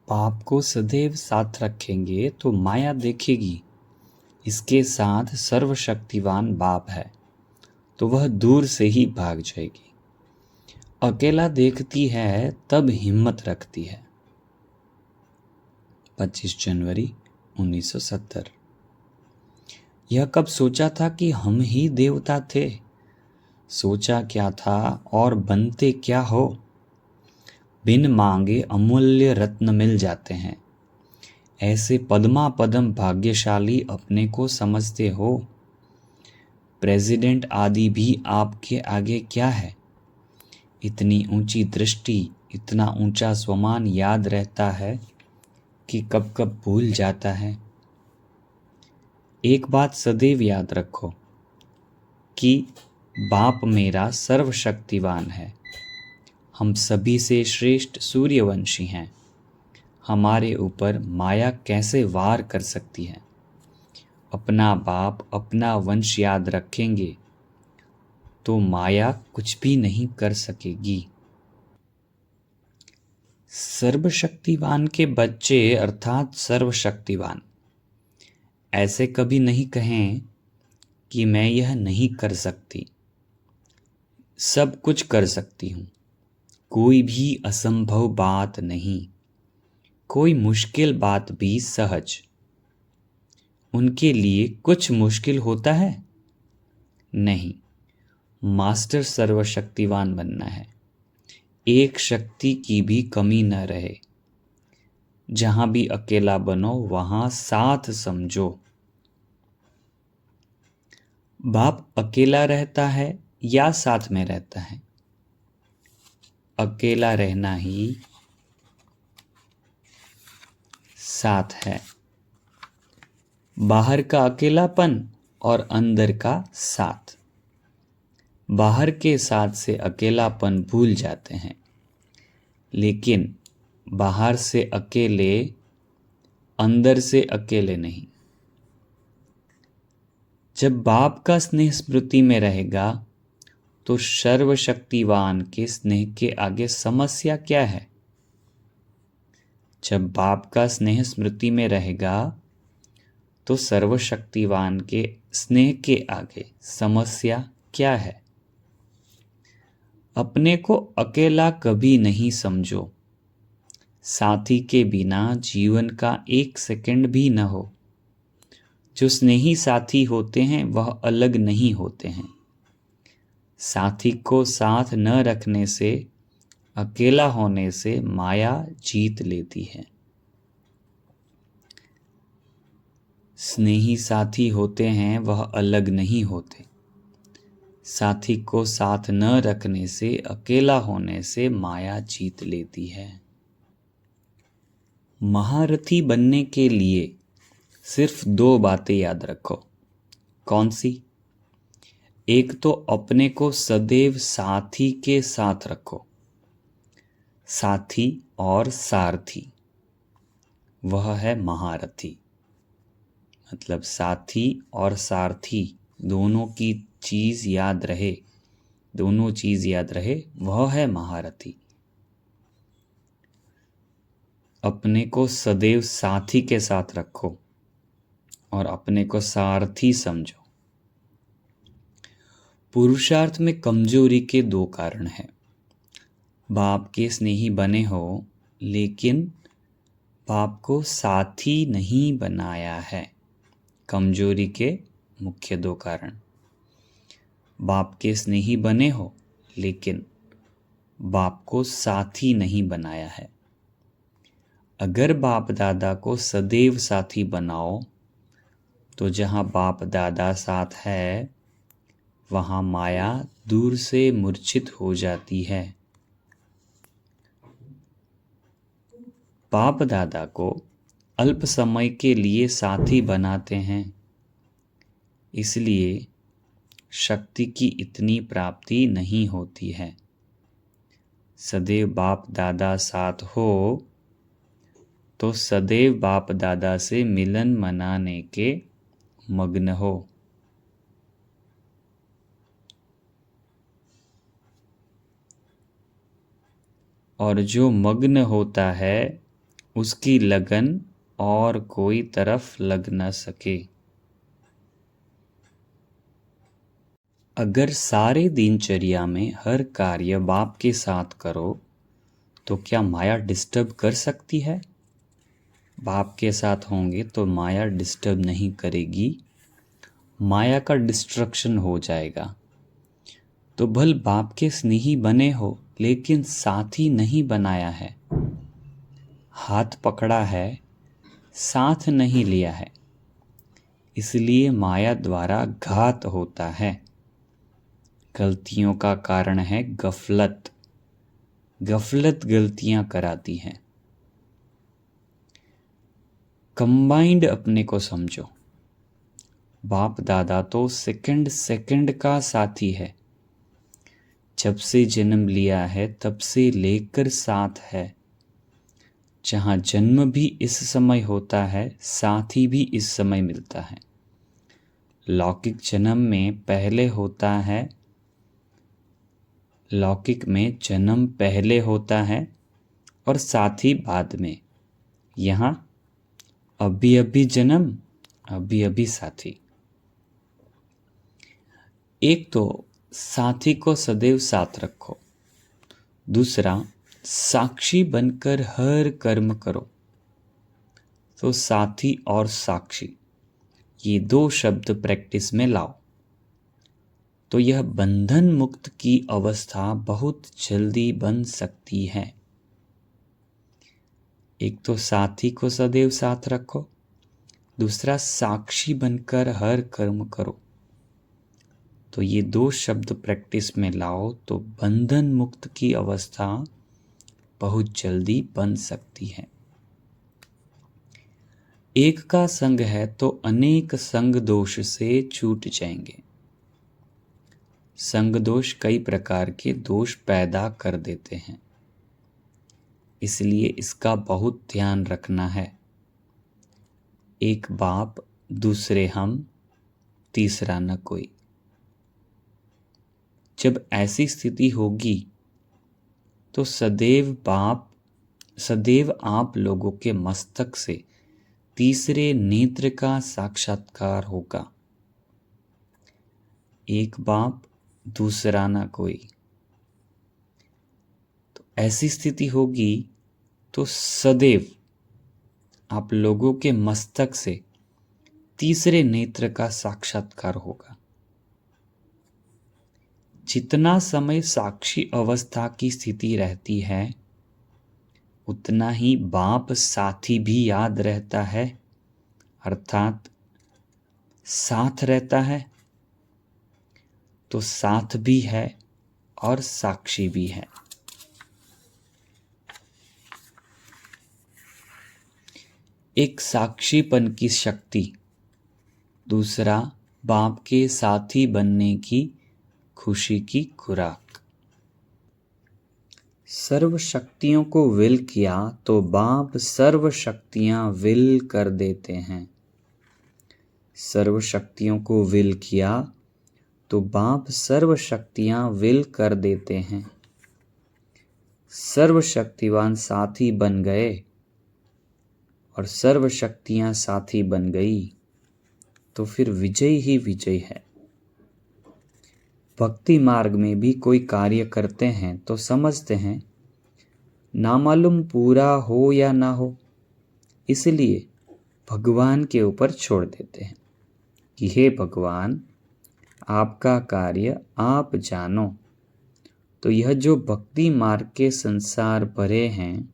बाप को सदैव साथ रखेंगे तो माया देखेगी इसके साथ सर्वशक्तिवान बाप है, तो वह दूर से ही भाग जाएगी। अकेला देखती है तब हिम्मत रखती है। 25 जनवरी 1970। यह कब सोचा था कि हम ही देवता थे? सोचा क्या था और बनते क्या हो? बिन मांगे अमूल्य रत्न मिल जाते हैं। ऐसे पद्मा पदम भाग्यशाली अपने को समझते हो? प्रेसिडेंट आदि भी आपके आगे क्या है? इतनी ऊंची दृष्टि, इतना ऊंचा स्वमान याद रहता है कि कब कब भूल जाता है। एक बात सदैव याद रखो कि बाप मेरा सर्वशक्तिवान है। हम सभी से श्रेष्ठ सूर्यवंशी हैं। हमारे ऊपर माया कैसे वार कर सकती है? अपना बाप, अपना वंश याद रखेंगे तो माया कुछ भी नहीं कर सकेगी। सर्वशक्तिवान के बच्चे अर्थात सर्वशक्तिवान ऐसे कभी नहीं कहें कि मैं यह नहीं कर सकती। सब कुछ कर सकती हूँ, कोई भी असंभव बात नहीं, कोई मुश्किल बात भी सहज। उनके लिए कुछ मुश्किल होता है? नहीं। मास्टर सर्वशक्तिवान बनना है, एक शक्ति की भी कमी न रहे। जहां भी अकेला बनो वहां साथ समझो। बाप अकेला रहता है या साथ में रहता है? अकेला रहना ही साथ है। बाहर का अकेलापन और अंदर का साथ। बाहर के साथ से अकेलापन भूल जाते हैं, लेकिन बाहर से अकेले, अंदर से अकेले नहीं। जब बाप का स्नेह स्मृति में रहेगा तो सर्वशक्तिवान के स्नेह के आगे समस्या क्या है? जब बाप का स्नेह स्मृति में रहेगा तो सर्वशक्तिवान के स्नेह के आगे समस्या क्या है? अपने को अकेला कभी नहीं समझो। साथी के बिना जीवन का एक सेकंड भी न हो। जो स्नेही साथी होते हैं वह अलग नहीं होते हैं। साथी को साथ न रखने से, अकेला होने से माया जीत लेती है। स्नेही साथी होते हैं वह अलग नहीं होते। साथी को साथ न रखने से, अकेला होने से माया जीत लेती है। महारथी बनने के लिए सिर्फ 2 बातें याद रखो। कौन सी? एक तो अपने को सदैव साथी के साथ रखो। साथी और सारथी, वह है महारथी। मतलब साथी और सारथी दोनों की चीज याद रहे, दोनों चीज याद रहे, वह है महारथी। अपने को सदैव साथी के साथ रखो और अपने को सारथी समझो। पुरुषार्थ में कमजोरी के 2 कारण हैं। बाप के स्नेही बने हो लेकिन बाप को साथी नहीं बनाया है। कमजोरी के मुख्य 2 कारण। बाप के स्नेही बने हो लेकिन बाप को साथी नहीं बनाया है। अगर बाप दादा को सदैव साथी बनाओ तो जहां बाप दादा साथ है वहां माया दूर से मूर्छित हो जाती है। बाप दादा को अल्प समय के लिए साथी बनाते हैं, इसलिए शक्ति की इतनी प्राप्ति नहीं होती है। सदैव बाप दादा साथ हो तो सदैव बाप दादा से मिलन मनाने के मग्न हो। और जो मग्न होता है उसकी लगन और कोई तरफ लग न सके। अगर सारे दिनचर्या में हर कार्य बाप के साथ करो तो क्या माया डिस्टर्ब कर सकती है? बाप के साथ होंगे तो माया डिस्टर्ब नहीं करेगी, माया का डिस्ट्रक्शन हो जाएगा। तो भल बाप के स्नेही बने हो लेकिन साथी नहीं बनाया है, हाथ पकड़ा है, साथ नहीं लिया है, इसलिए माया द्वारा घात होता है। गलतियों का कारण है गफलत, गफलत गलतियां कराती हैं। कंबाइंड अपने को समझो। बाप दादा तो सेकंड सेकंड का साथी है, जब से जन्म लिया है तब से लेकर साथ है। जहाँ जन्म भी इस समय होता है, साथी भी इस समय मिलता है। लौकिक जन्म में पहले होता है, लौकिक में जन्म पहले होता है और साथी बाद में। यहाँ अभी अभी जन्म, अभी अभी साथी। एक तो साथी को सदैव साथ रखो, दूसरा साक्षी बनकर हर कर्म करो। तो साथी और साक्षी ये दो शब्द प्रैक्टिस में लाओ तो यह बंधन मुक्त की अवस्था बहुत जल्दी बन सकती है। एक तो साथी को सदैव साथ रखो, दूसरा साक्षी बनकर हर कर्म करो। तो ये दो शब्द प्रैक्टिस में लाओ तो बंधन मुक्त की अवस्था बहुत जल्दी बन सकती है। एक का संग है तो अनेक संग दोष से छूट जाएंगे। संग दोष कई प्रकार के दोष पैदा कर देते हैं, इसलिए इसका बहुत ध्यान रखना है। एक बाप, दूसरे हम, तीसरा न कोई। जब ऐसी स्थिति होगी तो सदैव आप लोगों के मस्तक से तीसरे नेत्र का साक्षात्कार होगा। एक बाप, दूसरा ना कोई। तो ऐसी स्थिति होगी तो सदैव आप लोगों के मस्तक से तीसरे नेत्र का साक्षात्कार होगा। जितना समय साक्षी अवस्था की स्थिति रहती है उतना ही बाप साथी भी याद रहता है, अर्थात साथ रहता है। तो साथ भी है और साक्षी भी है। एक साक्षीपन की शक्ति, दूसरा बाप के साथी बनने की खुशी की खुराक। सर्व शक्तियों को विल किया तो बाप सर्व शक्तियां विल कर देते हैं। सर्व शक्तियों को विल किया तो बाप सर्व शक्तियां विल कर देते हैं। सर्व शक्तिवान साथी बन गए और सर्व शक्तियां साथी बन गई तो फिर विजय ही विजय है। भक्ति मार्ग में भी कोई कार्य करते हैं तो समझते हैं नामालूम पूरा हो या ना हो, इसलिए भगवान के ऊपर छोड़ देते हैं कि हे भगवान, आपका कार्य आप जानो। तो यह जो भक्ति मार्ग के संसार भरे हैं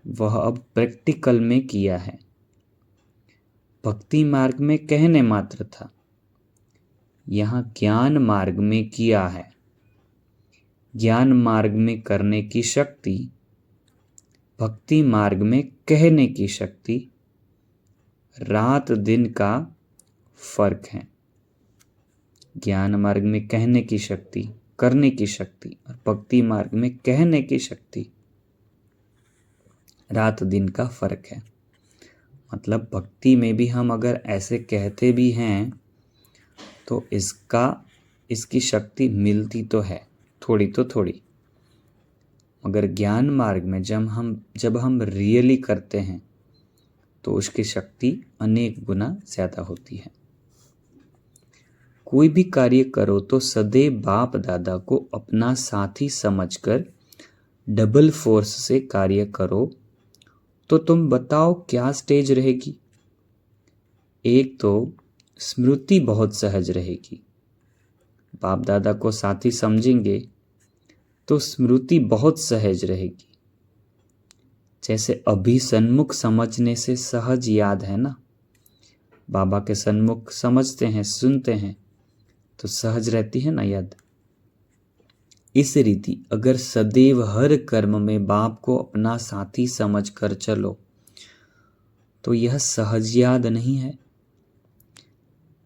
वह अब प्रैक्टिकल में किया है। भक्ति मार्ग में कहने मात्र था, यहाँ ज्ञान मार्ग में किया है। ज्ञान मार्ग में करने की शक्ति, भक्ति मार्ग में कहने की शक्ति रात दिन का फर्क है। ज्ञान मार्ग में कहने की शक्ति, करने की शक्ति और भक्ति मार्ग में कहने की शक्ति रात दिन का फर्क है। मतलब भक्ति में भी हम अगर ऐसे कहते भी हैं तो इसकी शक्ति मिलती तो है, थोड़ी तो थोड़ी, मगर ज्ञान मार्ग में जब हम रियली करते हैं तो उसकी शक्ति अनेक गुना ज़्यादा होती है। कोई भी कार्य करो तो सदैव बाप दादा को अपना साथी समझकर डबल फोर्स से कार्य करो। तो तुम बताओ क्या स्टेज रहेगी? एक तो स्मृति बहुत सहज रहेगी। बाप दादा को साथी समझेंगे तो स्मृति बहुत सहज रहेगी। जैसे अभी सन्मुख समझने से सहज याद है ना, बाबा के सन्मुख समझते हैं, सुनते हैं तो सहज रहती है ना याद। इस रीति अगर सदैव हर कर्म में बाप को अपना साथी समझ कर चलो तो यह सहज याद नहीं है।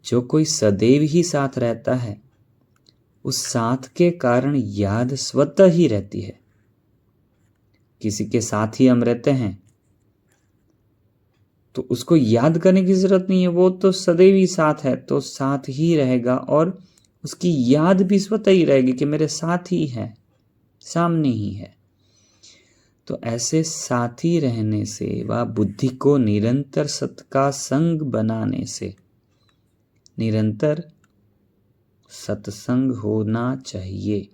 जो कोई सदैव ही साथ रहता है उस साथ के कारण याद स्वतः ही रहती है। किसी के साथ ही हम रहते हैं तो उसको याद करने की जरूरत नहीं है, वो तो सदैव ही साथ है तो साथ ही रहेगा और उसकी याद भी स्वतः ही रहेगी कि मेरे साथ ही है, सामने ही है। तो ऐसे साथी रहने से व बुद्धि को निरंतर सत का संग बनाने से, निरंतर सत्संग होना चाहिए।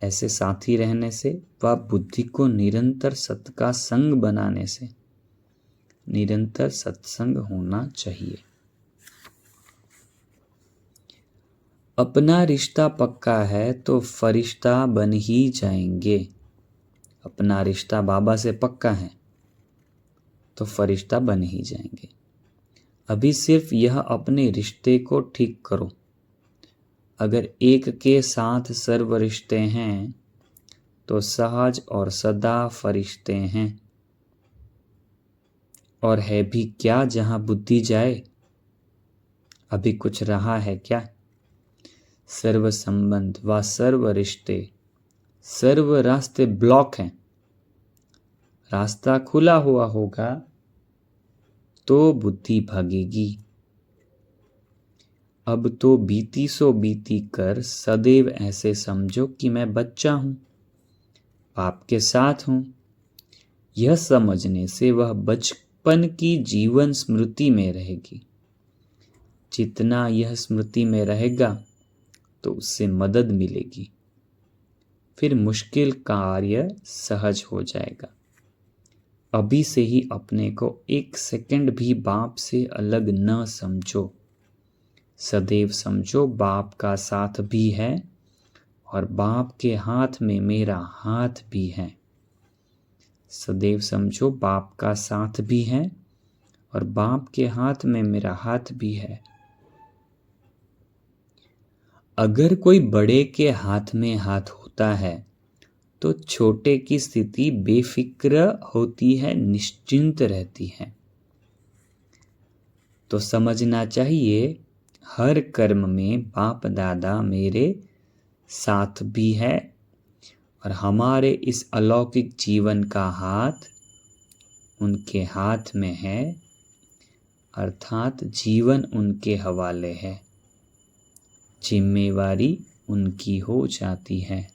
ऐसे साथी रहने से व बुद्धि को निरंतर सत का संग बनाने से निरंतर सत्संग होना चाहिए। अपना रिश्ता पक्का है तो फरिश्ता बन ही जाएंगे। अपना रिश्ता बाबा से पक्का है तो फरिश्ता बन ही जाएंगे। अभी सिर्फ यह अपने रिश्ते को ठीक करो। अगर एक के साथ सर्व रिश्ते हैं तो सहज और सदा फरिश्ते हैं। और है भी क्या जहां बुद्धि जाए? अभी कुछ रहा है क्या? सर्व संबंध व सर्व रिश्ते, सर्व रास्ते ब्लॉक हैं। रास्ता खुला हुआ होगा तो बुद्धि भागेगी। अब तो बीती सो बीती कर सदैव ऐसे समझो कि मैं बच्चा हूं, बाप के साथ हूं। यह समझने से वह बचपन की जीवन स्मृति में रहेगी। जितना यह स्मृति में रहेगा तो उससे मदद मिलेगी, फिर मुश्किल कार्य सहज हो जाएगा। अभी से ही अपने को एक सेकंड भी बाप से अलग न समझो। सदैव समझो बाप का साथ भी है और बाप के हाथ में मेरा हाथ भी है। सदैव समझो बाप का साथ भी है और बाप के हाथ में मेरा हाथ भी है। अगर कोई बड़े के हाथ में हाथ होता है तो छोटे की स्थिति बेफिक्र होती है, निश्चिंत रहती है। तो समझना चाहिए हर कर्म में बाप दादा मेरे साथ भी है और हमारे इस अलौकिक जीवन का हाथ उनके हाथ में है, अर्थात जीवन उनके हवाले है, जिम्मेवारी उनकी हो जाती है।